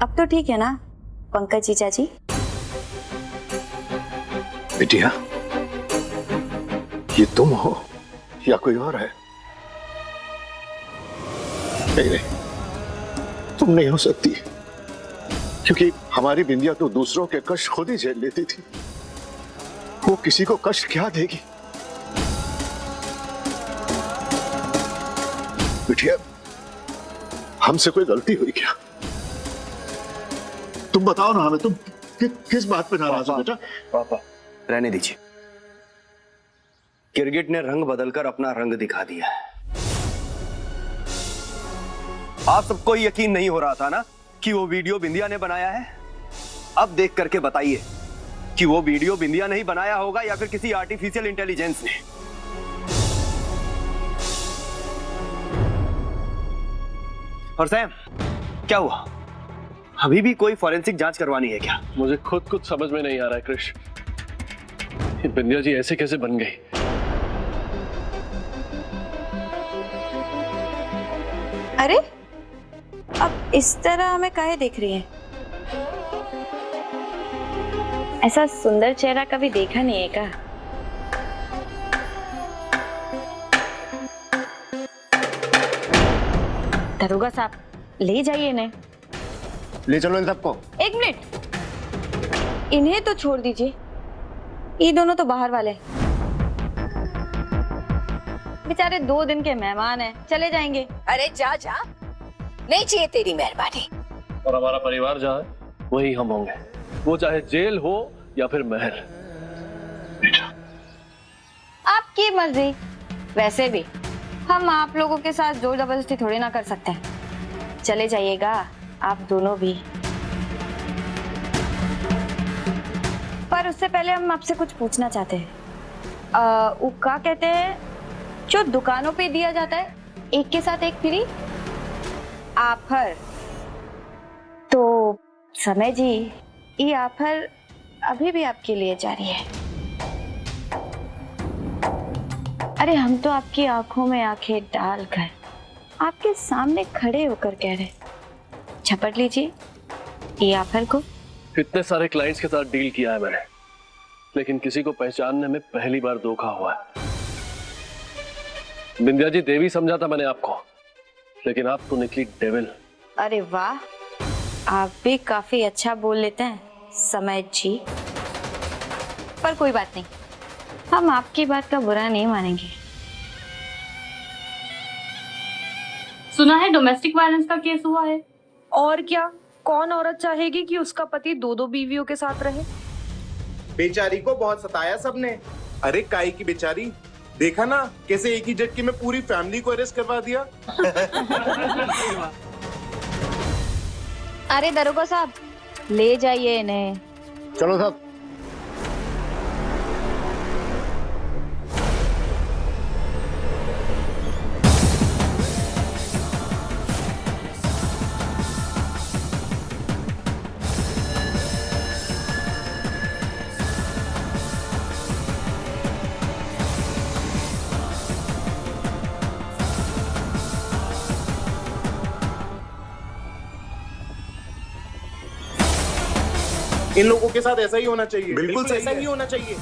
अब तो ठीक है ना पंकज जीजा जी? बिटिया, ये तुम हो या कोई और है? नहीं नहीं, तुम नहीं हो सकती, क्योंकि हमारी बिंदिया तो दूसरों के कष्ट खुद ही झेल लेती थी। वो किसी को कष्ट क्या देगी? बिटिया, हमसे कोई गलती हुई क्या? तुम बताओ ना हमें, तुम किस बात पे नाराज हो बेटा? पापा रहने दीजिए। गिरगिट ने रंग बदलकर अपना रंग दिखा दिया है। आप सबको यकीन नहीं हो रहा था ना कि वो वीडियो बिंदिया ने बनाया है? अब देख करके बताइए कि वो वीडियो बिंदिया ने ही बनाया होगा या फिर किसी आर्टिफिशियल इंटेलिजेंस ने। और सैम, क्या हुआ? अभी भी कोई फॉरेंसिक जांच करवानी है क्या? मुझे खुद कुछ समझ में नहीं आ रहा है कृष, ये बिंदिया जी ऐसे कैसे बन गई? अरे अब इस तरह हमें काहे देख रही है? ऐसा सुंदर चेहरा कभी देखा नहीं है क्या? दरोगा साहब, ले जाइए इन्हें। ले चलो इन सबको। एक मिनट, इन्हें तो छोड़ दीजिए, ये दोनों तो बाहर वाले बेचारे 2 दिन के मेहमान हैं, चले जाएंगे। अरे जा जा, नहीं चाहिए तेरी मेहरबानी। और हमारा परिवार जहाँ है वही हम होंगे, वो चाहे जेल हो या फिर महल। आपकी मर्जी। वैसे भी हम आप लोगों के साथ जोर जबरदस्ती थोड़ी ना कर सकते हैं। चले जाइएगा आप दोनों भी। पर उससे पहले हम आपसे कुछ पूछना चाहते हैं। वो क्या कहते हैं जो दुकानों पे दिया जाता है, एक के साथ एक फ्री ऑफर, तो समय जी ये ऑफर अभी भी आपके लिए जारी है। अरे हम तो आपकी आंखों में आंखें डालकर आपके सामने खड़े होकर कह रहे, झपट लीजिए ये ऑफर को। इतने सारे क्लाइंट्स के साथ डील किया है मैंने, लेकिन किसी को पहचानने में पहली बार धोखा हुआ है। बिंदिया जी देवी समझा था मैंने आपको, लेकिन आप तो निकली डेविल। अरे वाह, आप भी काफी अच्छा बोल लेते हैं समय जी। पर कोई बात नहीं, हम आपकी बात का बुरा नहीं मानेंगे। सुना है डोमेस्टिक वायलेंस का केस हुआ है। और क्या, कौन औरत चाहेगी कि उसका पति 2-2 बीवियों के साथ रहे? बेचारी को बहुत सताया सबने। अरे काई की बेचारी, देखा ना कैसे एक ही झटके में पूरी फैमिली को अरेस्ट करवा दिया। अरे दरोगा साहब, ले जाइए इन्हें। चलो साहब। इन लोगों के साथ ऐसा ही होना चाहिए। बिल्कुल ऐसा ही होना चाहिए।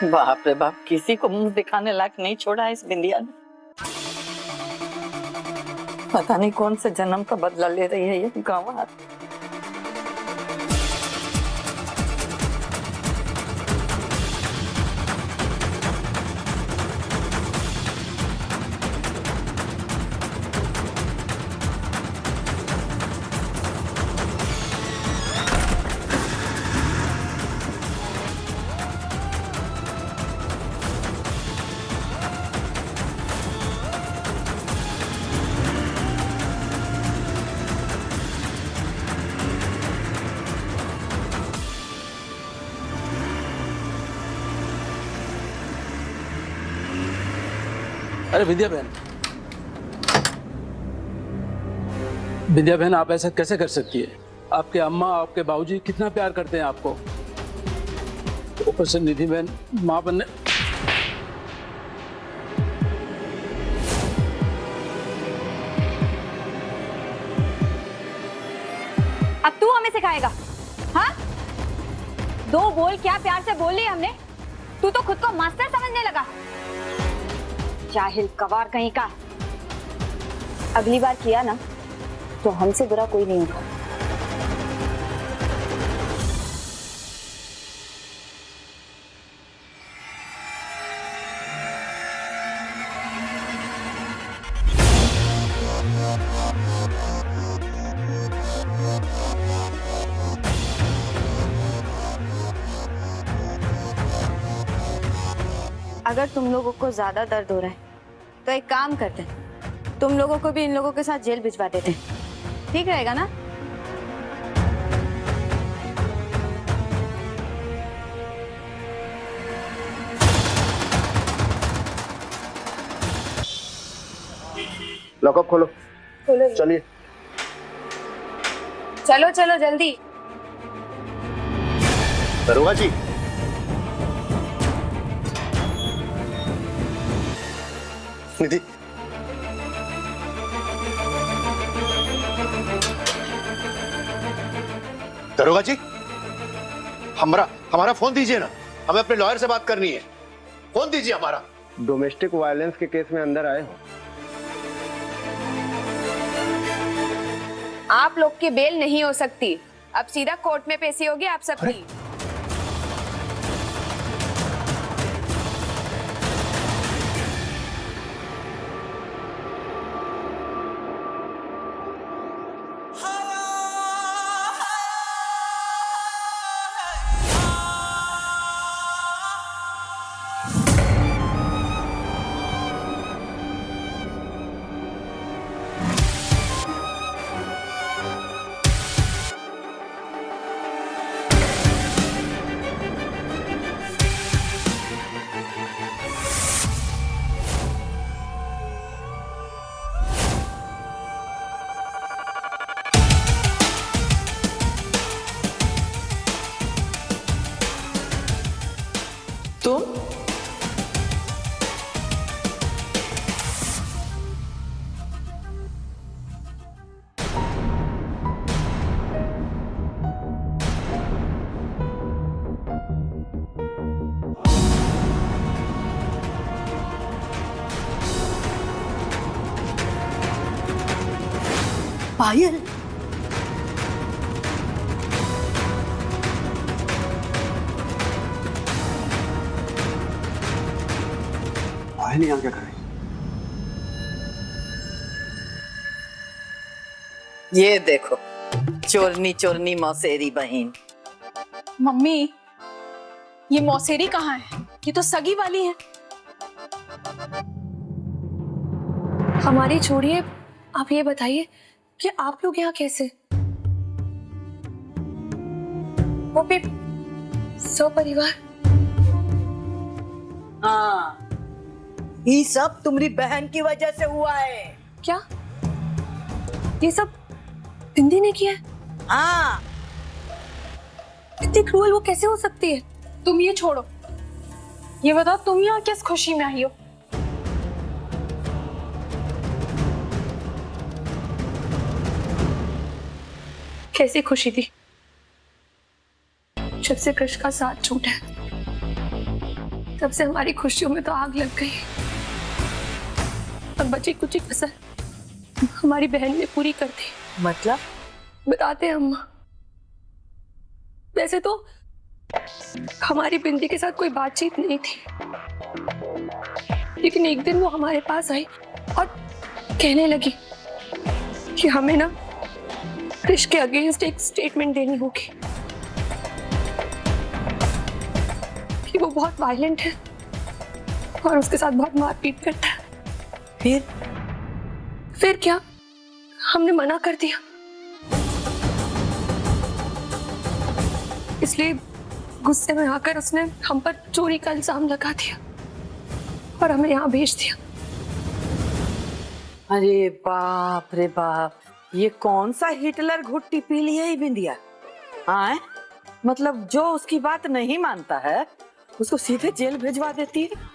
बाप रे बाप, किसी को मुंह दिखाने लायक नहीं छोड़ा है इस बिंदिया ने। पता नहीं कौन से जन्म का बदला ले रही है ये गंवार। अरे विद्या बहन, विद्या बहन आप ऐसा कैसे कर सकती है? आपके अम्मा आपके बाबूजी कितना प्यार करते हैं आपको। ऊपर से निधि बहन माँ बनने। अब तू हमें सिखाएगा? हाँ, दो बोल क्या प्यार से बोल ली हमने, तू तो खुद को मास्टर समझने लगा। जाहिल कवार कहीं का। अगली बार किया ना तो हमसे बुरा कोई नहीं होगा। अगर तुम लोगों को ज्यादा दर्द हो रहा है तो एक काम करते हैं, तुम लोगों को भी इन लोगों के साथ जेल भिजवा देते हैं। ठीक रहेगा ना? लॉकअप खोलो। खोलो। चलिए। चलो चलो जल्दी। दरोगा जी, निधि, दरोगा जी, हमारा फोन दीजिए ना, हमें अपने लॉयर से बात करनी है। फोन दीजिए हमारा। डोमेस्टिक वायलेंस के केस में अंदर आए हो। आप लोग की बेल नहीं हो सकती, अब सीधा कोर्ट में पेशी होगी आप सबकी। तुम पायल, पायल यहाँ क्या कर रही? ये देखो चोरनी चोरनी मौसेरी बहन। मम्मी, ये मौसेरी कहाँ है? ये तो सगी वाली है। हमारी छोड़िए, आप ये बताइए कि आप लोग यहाँ कैसे? वो भी सपरिवार? हाँ, ये सब तुम्हारी बहन की वजह से हुआ है। क्या ये सब बिंदी ने किया है? हाँ, इतनी क्रूअल वो कैसे हो सकती है? तुम ये छोड़ो, ये बताओ तुम यहाँ किस खुशी में आई हो? कैसी खुशी थी जब से कृष का साथ छूटा है, तब से हमारी खुशियों में तो आग लग गई और बची कुछ कसर हमारी बहन ने पूरी कर दी। मतलब? बताते हैं अम्मा। वैसे तो हमारी बिंदी के साथ कोई बातचीत नहीं थी, लेकिन एक दिन वो हमारे पास आई और कहने लगी कि हमें ना क्रिश के अगेंस्ट एक स्टेटमेंट देनी होगी कि वो बहुत वायलेंट है और उसके साथ बहुत मारपीट करता है। फिर क्या, हमने मना कर दिया। इसलिए गुस्से में आकर उसने हम पर चोरी का इल्जाम लगा दिया और हमें यहाँ भेज दिया। अरे बाप रे बाप, ये कौन सा हिटलर घुट्टी पी लिया है बिंदिया? हाँ, मतलब जो उसकी बात नहीं मानता है उसको सीधे जेल भिजवा देती है।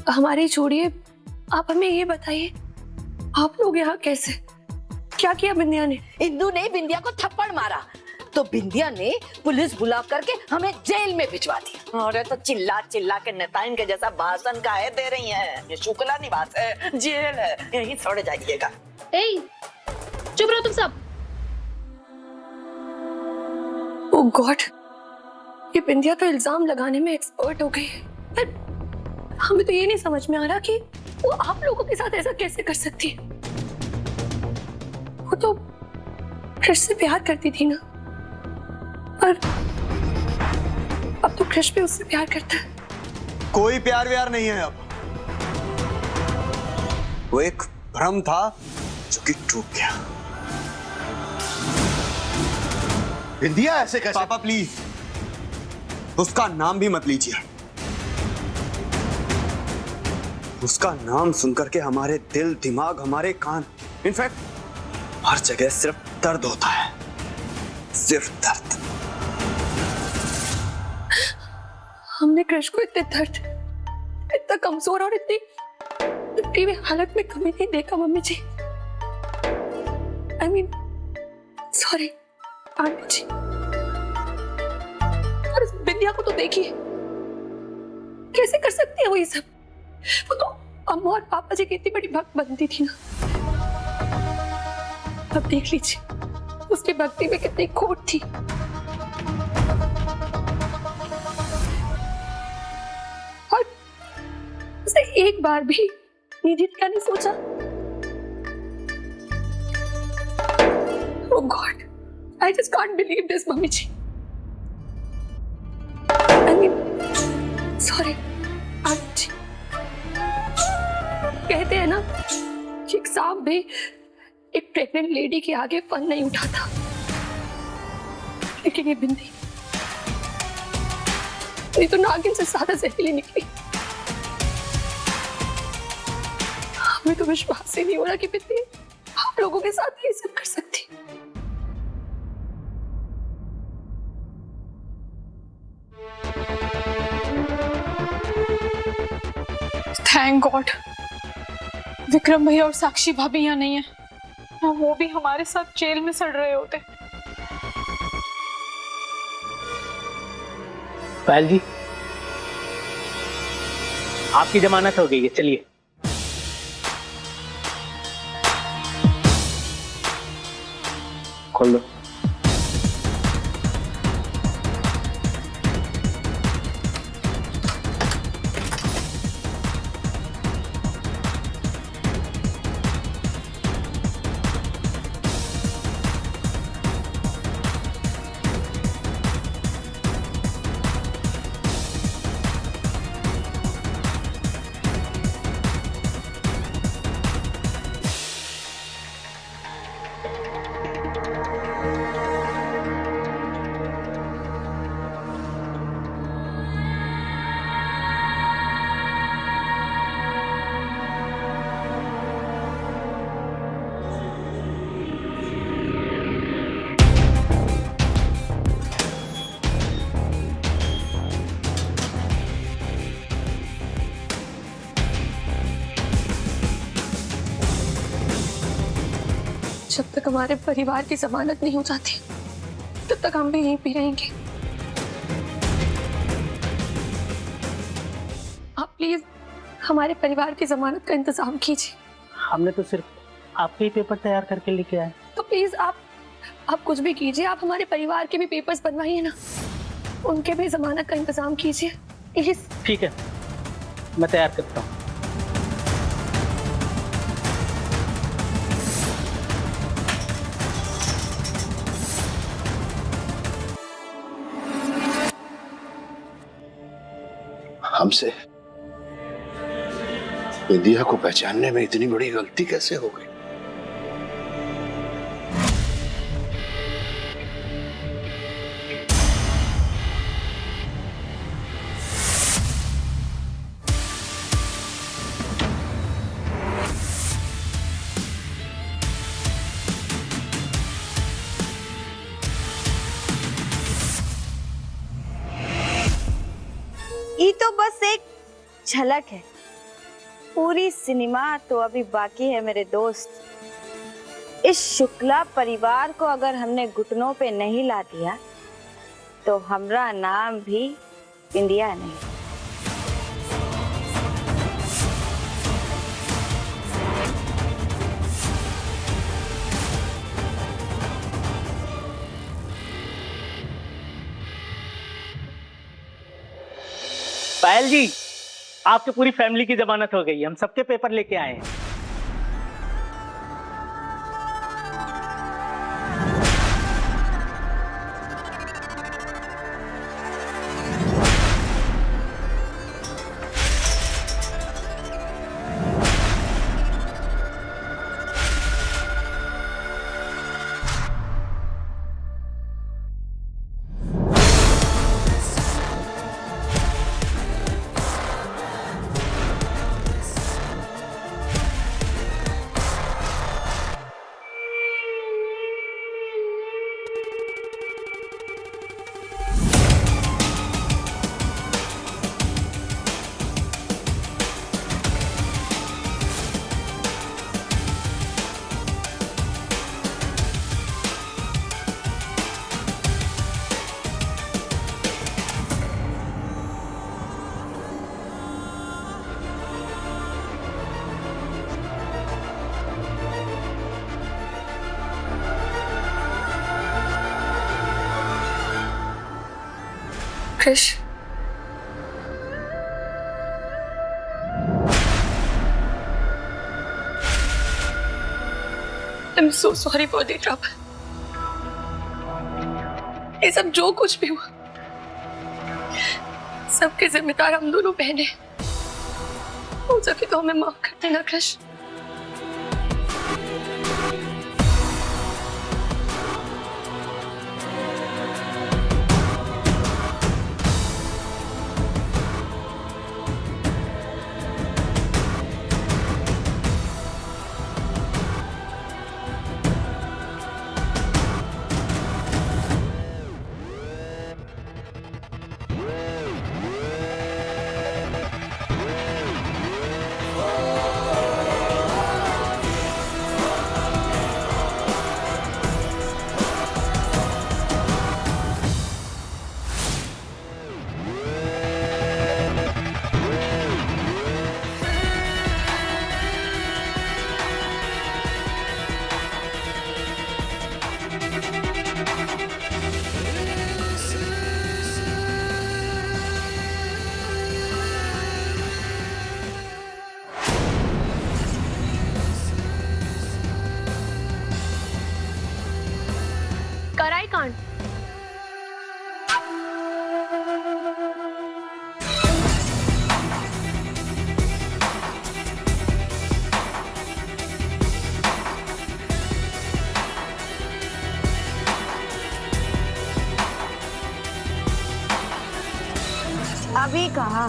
हमारी छोड़िए, आप हमें ये बताइए, आप लोग यहाँ कैसे? क्या किया बिंदिया ने? इंदू ने बिंदिया को थप्पड़ मारा तो बिंदिया ने पुलिस बुला करके हमें जेल में भिजवा दिया। अरे तो चिल्ला चिल्ला के नेताइन के जैसा भाषण काहे दे रही हैं? ये शुक्ला निवास है, जेल है, यहीं छोड़ जाइएगा। चुप रहो तुम सब। ओह गॉड, ये बिंदिया तो इल्जाम लगाने में एक्सपर्ट हो गई है। पर हमें तो ये नहीं समझ में आ रहा कि वो आप लोगों के साथ ऐसा कैसे कर सकती है। वो तो क्रिश से प्यार करती थी ना, पर अब तो क्रिश भी उससे प्यार करता है। कोई प्यार व्यार नहीं है अब। वो एक भ्रम था जो कि टूट गया। बिंदिया ऐसे कैसे? पापा प्लीज उसका नाम भी मत लीजिए। उसका नाम सुनकर के हमारे दिल, दिमाग, हमारे कान, इनफैक्ट हर जगह सिर्फ दर्द होता है, सिर्फ दर्द। हमने क्रिश को इतने दर्द, इतना कमजोर और इतनी हालत में कभी नहीं देखा mummy ji. I mean, sorry aunty ji. और इस बिंदिया को तो देखिए, कैसे कर सकती है वो ये सब? वो तो अम्मा और पापा जी की इतनी बड़ी भक्त बनती थी ना। अब देख लीजिए उसकी भक्ति में कितनी खोट थी। और उसने एक बार भी निधि का नहीं सोचा। Oh God, I just can't believe this, mummy ji. I mean, sorry, aunty ji. कहते हैं ना कि एक सांप भी एक प्रेग्नेंट लेडी के आगे फन नहीं उठाता, लेकिन ये बिंदी ये तो नागिन से ज्यादा जहरीली निकली। हमें तो विश्वास ही नहीं हो रहा कि बिंदी आप लोगों के साथ ये सब कर सकती। थैंक गॉड विक्रम भैया और साक्षी भाभी यहाँ नहीं है, ना वो भी हमारे साथ जेल में सड़ रहे होते। पायल जी, आपकी जमानत हो गई है, चलिए। खोल दो। जब तक हमारे परिवार की जमानत नहीं हो जाती तब तक हम भी यहीं पे रहेंगे। आप प्लीज हमारे परिवार की जमानत का इंतजाम कीजिए। हमने तो सिर्फ आपके ही पेपर तैयार करके लेके आए। तो प्लीज आप कुछ भी कीजिए, आप हमारे परिवार के भी पेपर्स बनवाइए ना, उनके भी जमानत का इंतजाम कीजिए प्लीज। ठीक है, मैं तैयार करता हूँ। हमसे बिंदिया को पहचानने में इतनी बड़ी गलती कैसे हो गई? ये तो बस एक झलक है, पूरी सिनेमा तो अभी बाकी है मेरे दोस्त। इस शुक्ला परिवार को अगर हमने घुटनों पे नहीं ला दिया तो हमारा नाम भी बिंदिया नहीं। पायल जी, आपकी पूरी फैमिली की जमानत हो गई, हम सबके पेपर लेके आए हैं। Krrish, I'm so sorry for the trouble। ये सब जो कुछ भी हुआ सबके जिम्मेदार हम दोनों बहनें। हो सके तो हमें माफ कर देना क्रिश। कराई कांड। अभी कहा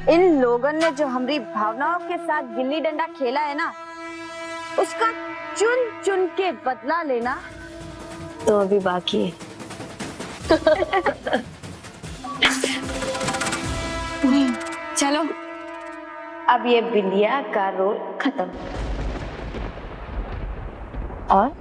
इन लोगों ने जो हमारी भावनाओं के साथ गिल्ली डंडा खेला है ना, उसका चुन चुन के बदला लेना तो अभी बाकी है। चलो अब ये बिंदिया का रोल खत्म। और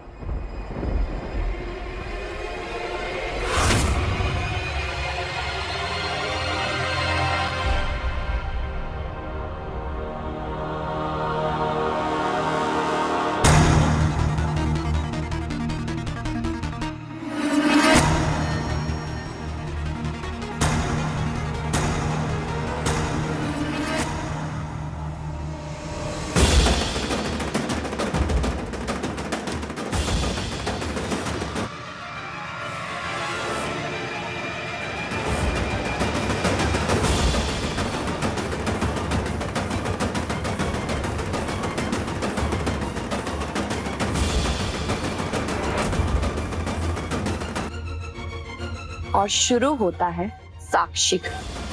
शुरू होता है साक्षी का।